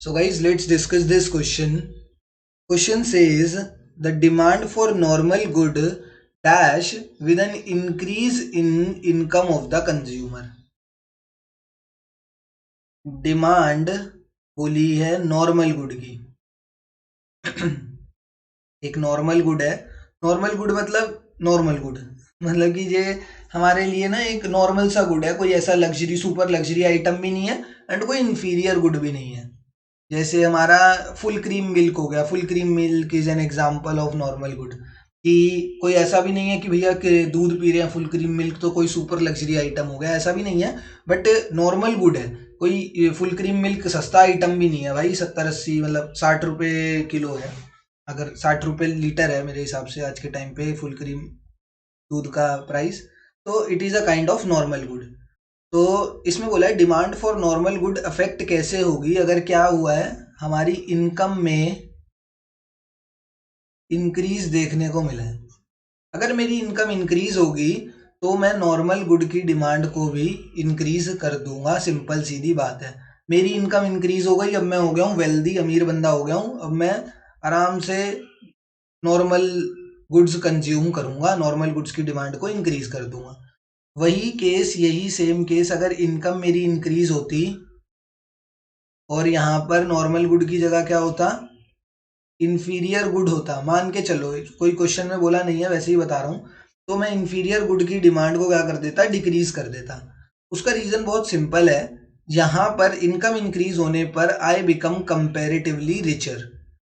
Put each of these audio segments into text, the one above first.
So guys, let's discuss this question. Question says the demand for normal good dash with an increase in income of the consumer. Demand बोली है normal good की. एक normal good है. Normal good मतलब कि ये हमारे लिए ना एक नॉर्मल सा गुड है. कोई ऐसा लग्जरी सुपर लग्जरी आइटम भी नहीं है एंड कोई इंफीरियर गुड भी नहीं है. जैसे हमारा फुल क्रीम मिल्क हो गया. Full cream milk is an example of normal good. कि कोई ऐसा भी नहीं है कि भैया दूध पी रहे हैं फुल क्रीम मिल्क तो कोई सुपर लग्जरी आइटम हो गया, ऐसा भी नहीं है. बट नॉर्मल गुड है. कोई फुल क्रीम मिल्क सस्ता आइटम भी नहीं है भाई. 70-80 मतलब 60 रुपये किलो है. अगर 60 रुपये लीटर है मेरे हिसाब से आज के टाइम पे फुल क्रीम दूध का प्राइस, तो it is a kind of normal good. तो इसमें बोला है demand for normal good affect कैसे होगी अगर क्या हुआ है हमारी इनकम में इंक्रीज देखने को मिला है. अगर मेरी इनकम इंक्रीज होगी तो मैं नॉर्मल गुड की डिमांड को भी इंक्रीज कर दूंगा. सिंपल सीधी बात है. मेरी इनकम इंक्रीज हो गई, अब मैं हो गया हूँ वेल्दी, अमीर बंदा हो गया हूँ. अब मैं आराम से नॉर्मल गुड्स कंज्यूम करूंगा, नॉर्मल गुड्स की डिमांड को इंक्रीज कर दूंगा. वही केस, यही सेम केस अगर इनकम मेरी इंक्रीज होती और यहाँ पर नॉर्मल गुड की जगह क्या होता, इंफीरियर गुड होता. मान के चलो, कोई क्वेश्चन में बोला नहीं है, वैसे ही बता रहा हूँ. तो मैं इंफीरियर गुड की डिमांड को क्या कर देता, डिक्रीज कर देता. उसका रीजन बहुत सिंपल है. यहाँ पर इनकम इंक्रीज होने पर I become comparatively richer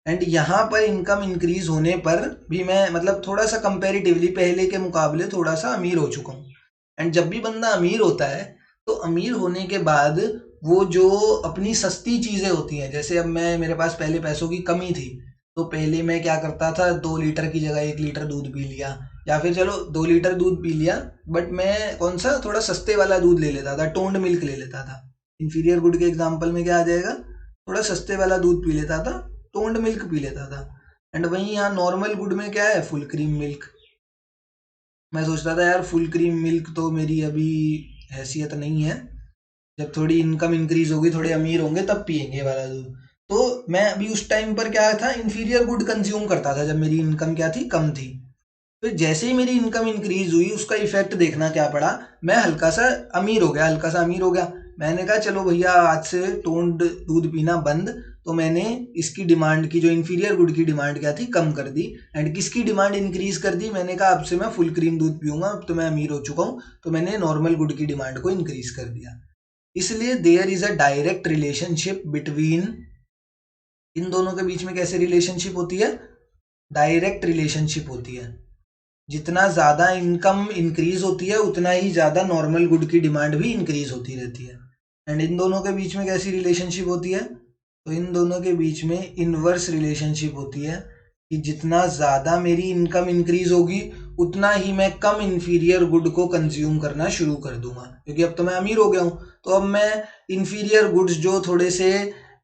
and यहाँ पर इनकम इंक्रीज होने पर भी मैं मतलब थोड़ा सा कंपेरेटिवली पहले के मुकाबले थोड़ा सा अमीर हो चुका हूँ. एंड जब भी बंदा अमीर होता है तो अमीर होने के बाद वो जो अपनी सस्ती चीज़ें होती हैं, जैसे अब मेरे पास पहले पैसों की कमी थी तो पहले मैं क्या करता था, 2 लीटर की जगह 1 लीटर दूध पी लिया, या फिर चलो 2 लीटर दूध पी लिया बट मैं कौन सा थोड़ा सस्ते वाला दूध ले लेता था, टोन्ड मिल्क ले लेता था. इंफीरियर गुड के एग्जाम्पल में क्या आ जाएगा, थोड़ा सस्ते वाला दूध पी लेता था, टोन्ड मिल्क पी लेता था. एंड वहीं यहाँ नॉर्मल गुड में क्या है, फुल क्रीम मिल्क. मैं सोचता था यार फुल क्रीम मिल्क तो मेरी अभी हैसियत नहीं है, जब थोड़ी इनकम इंक्रीज होगी, थोड़े अमीर होंगे तब पियेंगे वाला दूध. तो मैं अभी उस टाइम पर क्या था, इंफीरियर गुड कंज्यूम करता था जब मेरी इनकम क्या थी, कम थी. तो जैसे ही मेरी इनकम इंक्रीज हुई उसका इफेक्ट देखना क्या पड़ा, मैं हल्का सा अमीर हो गया, हल्का सा अमीर हो गया. मैंने कहा चलो भैया आज से टोन्ड दूध पीना बंद. तो मैंने इसकी डिमांड की, जो इंफीरियर गुड की डिमांड क्या थी, कम कर दी. एंड किसकी डिमांड इंक्रीज कर दी, मैंने कहा अब से मैं फुल क्रीम दूध पीऊंगा, अब तो मैं अमीर हो चुका हूँ, तो मैंने नॉर्मल गुड की डिमांड को इंक्रीज कर दिया. इसलिए there is a direct relationship between, इन दोनों के बीच में कैसे रिलेशनशिप होती है, डायरेक्ट रिलेशनशिप होती है. जितना ज़्यादा इनकम इंक्रीज होती है उतना ही ज़्यादा नॉर्मल गुड की डिमांड भी इंक्रीज होती रहती है. एंड इन दोनों के बीच में कैसी रिलेशनशिप होती है, तो इन दोनों के बीच में इनवर्स रिलेशनशिप होती है कि जितना ज़्यादा मेरी इनकम इंक्रीज होगी उतना ही मैं कम इंफीरियर गुड को कंज्यूम करना शुरू कर दूंगा, क्योंकि अब तो मैं अमीर हो गया हूँ. तो अब मैं इंफीरियर गुड्स जो थोड़े से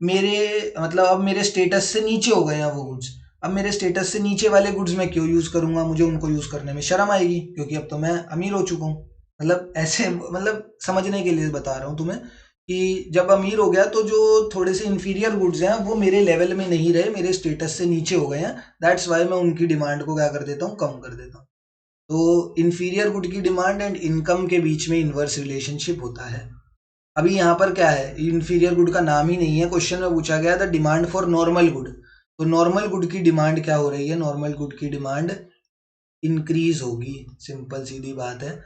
मेरे मतलब अब मेरे स्टेटस से नीचे हो गए हैं वो गुड्स, अब मेरे स्टेटस से नीचे वाले गुड्स मैं क्यों यूज़ करूंगा, मुझे उनको यूज़ करने में शर्म आएगी क्योंकि अब तो मैं अमीर हो चुका हूँ. मतलब ऐसे मतलब समझने के लिए बता रहा हूँ तुम्हें कि जब अमीर हो गया तो जो थोड़े से इंफीरियर गुड्स हैं वो मेरे लेवल में नहीं रहे, मेरे स्टेटस से नीचे हो गए हैं. दैट्स वाई मैं उनकी डिमांड को क्या कर देता हूँ, कम कर देता हूँ. तो इंफीरियर गुड की डिमांड एंड इनकम के बीच में इनवर्स रिलेशनशिप होता है. अभी यहाँ पर क्या है, इंफीरियर गुड का नाम ही नहीं है. क्वेश्चन में पूछा गया था डिमांड फॉर नॉर्मल गुड, तो नॉर्मल गुड की डिमांड क्या हो रही है, नॉर्मल गुड की डिमांड इंक्रीज होगी. सिंपल सीधी बात है.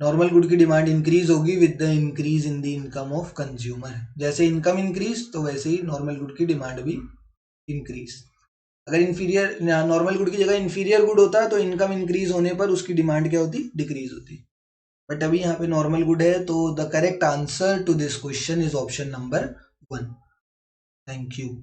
नॉर्मल गुड की डिमांड इंक्रीज होगी with the increase in the income of consumer. जैसे इनकम इंक्रीज तो वैसे ही नॉर्मल गुड की डिमांड भी इंक्रीज. अगर इंफीरियर नॉर्मल गुड की जगह इंफीरियर गुड होता तो इनकम इंक्रीज होने पर उसकी डिमांड क्या होती, डिक्रीज होती. बट अभी यहाँ पे नॉर्मल गुड है, तो the correct answer to this question is option number 1. Thank you.